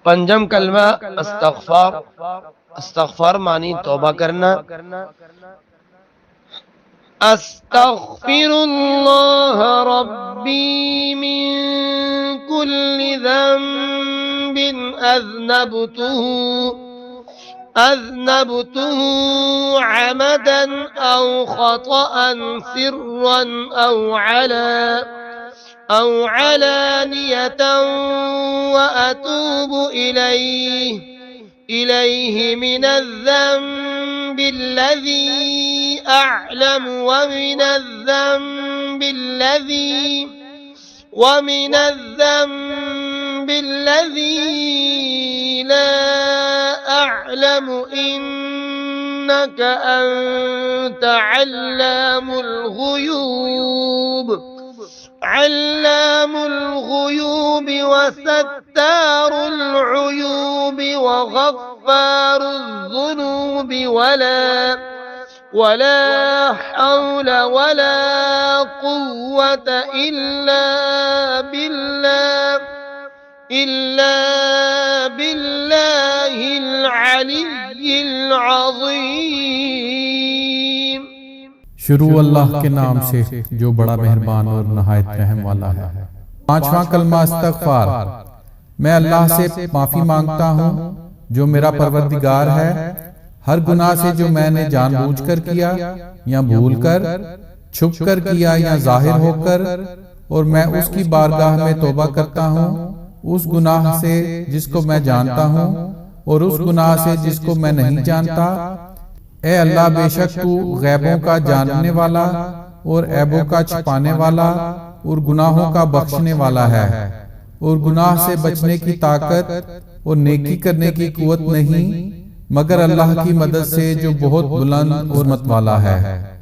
पंजम कलमा अस्तगफार। अस्तगफार मानी तौबा करना। अस्तगफिरुल्लाह रब्बी मिन कुल्लि ज़ंबिन अज़नबतुहु अमदन औ ख़तअन सिर्रन औ अलानियतन व अतूबु इलैहि मिनज़्ज़ंबि الذي أعلم ومن الذنب الذي لا أعلم إنك أنت علام الغيوب وستار العيوب وغفار الذنوب ولا حول ولا قوة إلا بالله العلي العظيم। शुरू अल्लाह के नाम से जो बड़ा मेहरबान और नहायत रहम वाला है। पांचवा कलमा इस्तगफार। मैं अल्लाह से माफी मांगता हूँ जो मेरा परवरदिगार है, हर गुनाह से जो मैंने जानबूझकर किया या भूलकर, छुपकर किया या जाहिर होकर, और मैं उसकी बारगाह में तौबा करता हूँ उस गुनाह से जिसको मैं जानता हूँ और उस गुनाह से जिसको मैं नहीं जानता। ए अल्लाह, बेशक तू गैबों का जानने वाला और ऐबों का छिपाने वाला और गुनाहों का बख्शने वाला है, और गुनाह से बचने की ताकत और नेकी करने की कुव्वत नहीं मगर अल्लाह की मदद से जो बहुत बुलंद और मत वाला है।